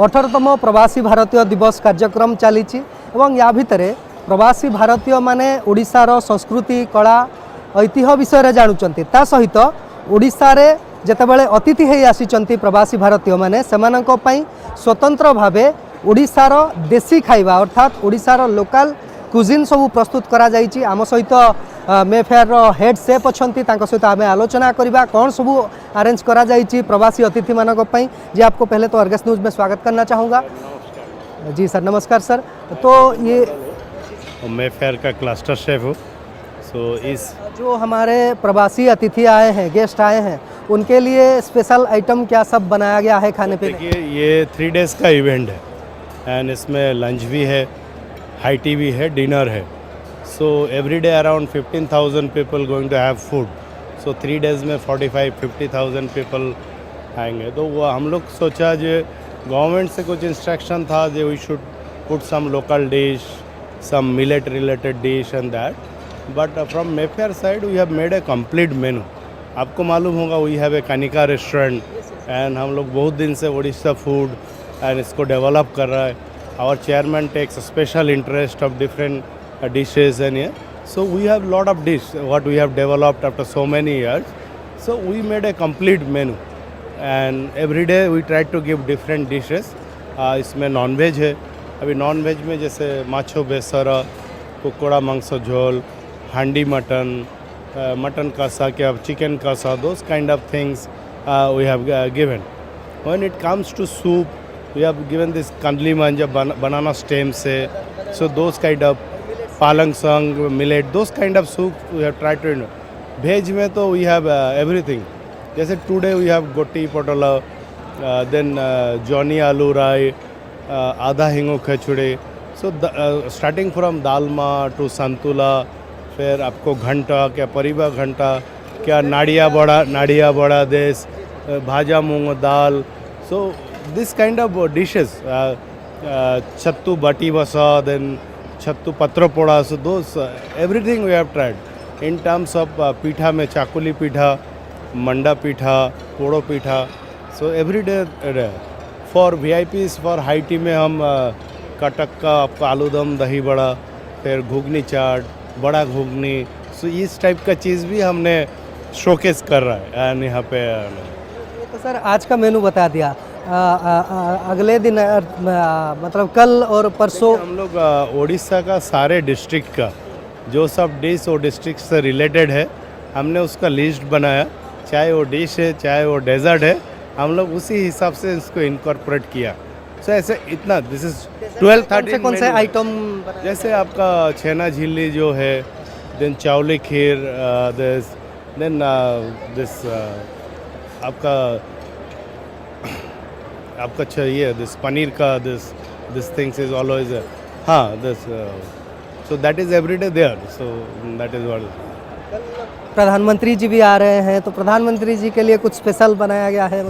18तम प्रवासी भारतीय दिवस कार्यक्रम चली या भितर प्रवासी भारतीय माने ओडिशार संस्कृति कला ऐतिह्य विषय जानुचंती ता सहित ओडिशा रे जेतेबेले अतिथि हे आसीचंती प्रवासी भारतीय माने सेमानंको पई स्वतंत्र भावे ओडिशार देसी खाइबा अर्थात ओडिशार लोकल कुजिन सब प्रस्तुत करा जाइछि। आम सहित मेफेयर हेड सेफ अच्छी सहित आम आलोचना करवा कौन सब अरेंज करा जाइछि प्रवासी अतिथि मानक पई। जी आपको पहले तो अर्गस न्यूज़ में स्वागत करना चाहूँगा। जी सर नमस्कार सर। तो ये मेफेयर का क्लस्टर शेफ हूँ। सो इस जो हमारे प्रवासी अतिथि आए हैं गेस्ट आए हैं उनके लिए स्पेशल आइटम क्या सब बनाया गया है खाने पीने? देखिए ये 3 डेज़ का इवेंट है एंड इसमें लंच भी है, हाई टी भी है, डिनर है। So every day around 15,000 people going to have food. So 3 days में 45-50,000 पीपल आएंगे। तो वो हम लोग सोचा जो गवर्नमेंट से कुछ इंस्ट्रक्शन था जो we should put some local dish, some millet related dish and that, but from Mayfair side we have made a complete menu. आपको मालूम होगा we have a Kanika restaurant and हम लोग बहुत दिन से ओडिशा फूड एंड इसको डेवलप कर रहा है। Our chairman takes special interest of different dishes and yeah, so we have lot of dish what we have developed after so many years. So we made a complete menu and every day we try to give different dishes. इसमें non veg है। अभी non veg में जैसे माछो बेसरा, कुकड़ा मांस झोल, हांडी mutton, mutton कसा क्या चिकन कसा, those kind of things we have given. When it comes to soup we have given this kandli manja banana stem se, so those kind of palang saag millet, those kind of soup we have try too. Veg में तो we have everything. जैसे today we have goti patola, then janhi alu rai, adha hingo khichdi. So starting from dalma to santula, फिर आपको घंटा क्या परिवा घंटा क्या नाड़िया बड़ा देश, bhaja moong dal. So this kind of dishes, chhatu bati basa, then chhatu patra poda. So those everything we have tried in terms of pitha में chakuli pitha, manda pitha, podo pitha. So every day for VIPs for high tea में हम कटक का आपका आलूदम दही बड़ा, फिर घुगनी चाट, बड़ा घुगनी। सो इस टाइप का चीज़ भी हमने शोकेस कर रहा है एंड यहाँ पे। तो सर आज का मेनू बता दिया, अगले दिन मतलब कल और परसों हम लोग ओडिशा का सारे डिस्ट्रिक्ट का जो सब डिश वो डिस्ट्रिक्ट से रिलेटेड है हमने उसका लिस्ट बनाया, चाहे वो डिश है चाहे वो डेजर्ट है, हम लोग उसी हिसाब से इसको इनकॉर्पोरेट किया। सो ऐसे इतना दिस इज 12-13 कौन से आइटम जैसे आपका छेना झिल्ली जो है, देन चावली खीर, देन दिस आपका चाहिए दिस पनीर का दिस थिंग्स इज ऑलवेज हाँ this. So that is everyday there. So that is what. प्रधानमंत्री जी भी आ रहे हैं तो प्रधानमंत्री जी के लिए कुछ स्पेशल बनाया गया है?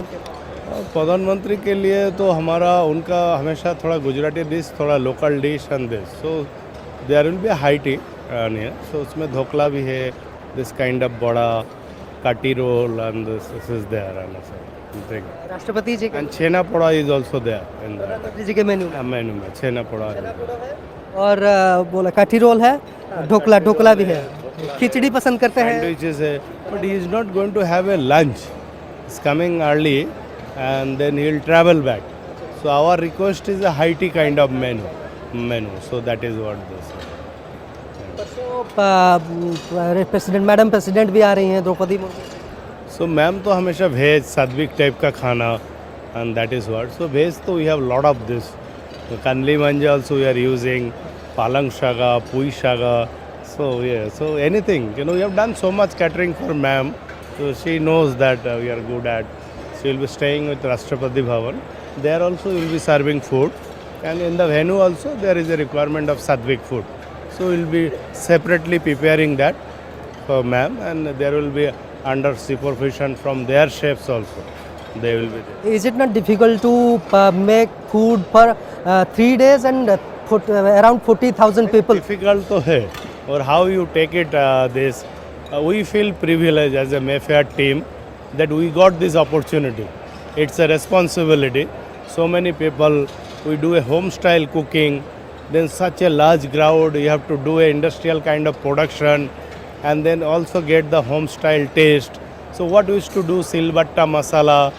प्रधानमंत्री के लिए तो हमारा उनका हमेशा थोड़ा गुजराती डिश, थोड़ा local dish and this. So there will be high tea near. सो उसमें ढोकला भी है, this kind of bada kati roll and this is there and Rashtrapati ji and chhena poda is also there in Pradhan Mantri ji के मेन्यू में छेना पोड़ा है और बोला काठी रोल है, ढोकला भी है, खिचड़ी पसंद करते हैं, सैंडविचेस है। But he is not going to have a lunch, is coming early and then he will travel back. So our request is a high tea kind of menu. So that is what this. President madam president भी आ रही हैं, Draupadi Murmu. So ma'am तो हमेशा veg सात्विक type का खाना and that is what. So veg तो we have lot of this, kandali manja also we are using, palang saga, poi saga. So ये so anything we have done so much catering for ma'am, so she knows that we are good at. She will be staying with Rashtrapati Bhavan. There also we will be serving food, and in the venue also there is a requirement of Sattvic food. So we will be separately preparing that for ma'am, and there will be under supervision from their chefs also. They will be there. Is it not difficult to make food for 3 days and around 40,000 people? Difficult तो है, और how you take it this. We feel privileged as a Mayfair team that we got this opportunity. It's a responsibility. so many people. We do a home style cooking. Then such a large crowd, you have to do a industrial kind of production, and then also get the home style taste. So what we used to do, silbatta masala,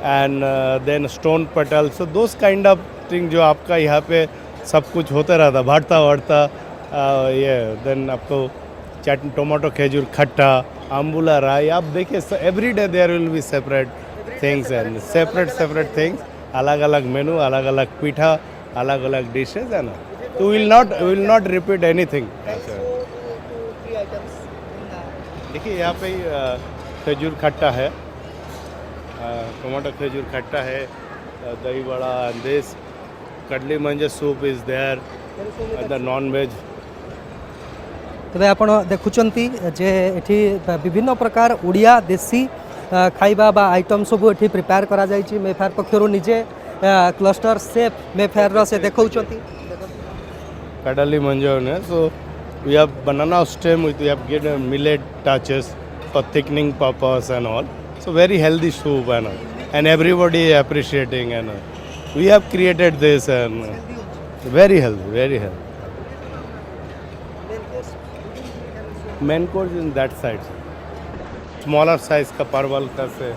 and then stone petal. So those kind of things जो आपका यहाँ पे सब कुछ होता रहता, भरता भरता ये देन आपको चटनी, टोमेटो, खजूर, खट्टा, आम्बुला, राई. आप देखिए every day there will be separate things and separate things, अलग अलग मेनू, अलग अलग पीठा, अलग अलग डिशेज है ना. तो विल नॉट रिपीट एनीथिंग. देखिए यहाँ पे खजूर खट्टा है, टोमेटो खजूर खट्टा है, दही बड़ा, this kadali manja soup is there, the non veg. तेज आप देखुंट जे एठी विभिन्न प्रकार उड़िया देशी खाइबा बा आइटम सब एठी प्रिपेयर करा जाइछि. मेफेयर पक्षरु निजे क्लस्टर शेफ मेफेयर से देखौछंती कडली मंजो ने. So we have banana stem with, we have given millet touches for thickening purpose and all. So very healthy soup and everybody appreciating, and we have created this and very healthy. Main course in that side. Smaller size ka parwal ka se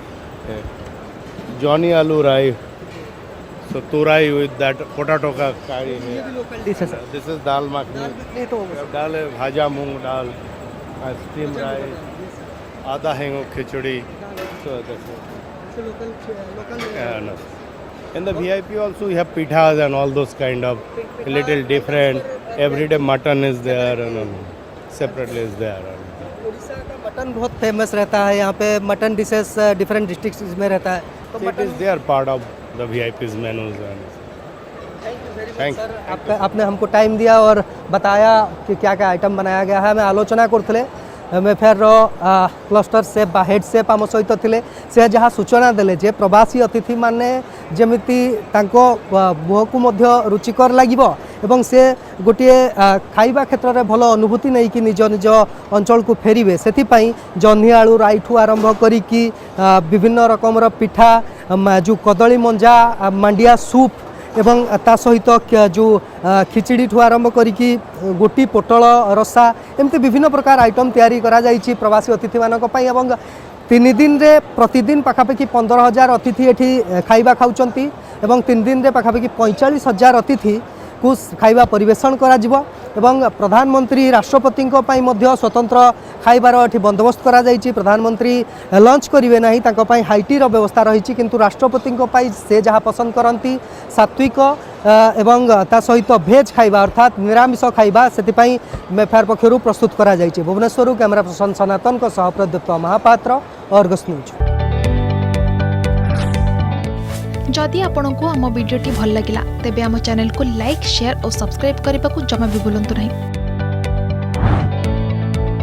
Johnny aloo rai. So turai with that potato ka curry hai. This is dal makhni. Dal hai bhaja moong dal, steam rice, आधा हैंगो खिचड़ी. So that's it. No. In the VIP also we have pithas and all those kind of a little different. Every day mutton is there and separately is there. Orissa का mutton बहुत famous रहता है यहाँ पे. Mutton dishes different districts में रहता है. So it is their part of the VIP's menus. Thank you. आपने हमको टाइम दिया और बताया कि क्या क्या आइटम बनाया गया है. मैं आलोचना करते मेफेयर क्लस्टर सेफ बा हेड सेफ आम सहित थे. से जहाँ सूचना देले जे प्रवासी अतिथि माने जमिति तांको मुह को मध्य रुचिकर लागिबो एवं से गोटे खाइबा क्षेत्र में भल अनुभूति नहीं कि निज निज अंचल को फेरिबे. सेथिपाई जह्नी आलू राईठू आरंभ करिकी विभिन्न रकमर पिठा, जो कदली मंजा, मांडिया सूप एवं ता सहित जो खिचड़ी ठू आरंभ करिकी गोटी पोटल रसा, एमती विभिन्न प्रकार आइटम तैयारी करा जाइछि प्रवासी अतिथि मानक पई. एवं 3 दिन रे प्रतिदिन पाखापाखि 15,000 अतिथि एठी खाइबा खाउचंती एवं 3 दिन रे पाखापाखि 45,000 अतिथि को खाइबा परिवेषण करा जिवो. एवं प्रधानमंत्री राष्ट्रपति मध्य स्वतंत्र खाइबार एठी बंदोबस्त करा जाइछि. प्रधानमंत्री लंच करिवे नाही, तांको पई हाइटीर व्यवस्था रही, किंतु राष्ट्रपति से जहाँ पसंद करती सात्विक एवं ता सहित भेज खाइबा अर्थात निरामिष खाइबा सेतिपाई मेफेयर पक्षरु प्रस्तुत करा जाइछि. भुवनेश्वर कैमरा पर्सन सनातन को सह प्रदीप्त महापात्र, अर्गस न्यूज. जदि आपंक आम भिडी भल लगा तेब आम चैनल को लाइक, शेयर और सब्सक्राइब करने को जमा भी भूलु नहीं.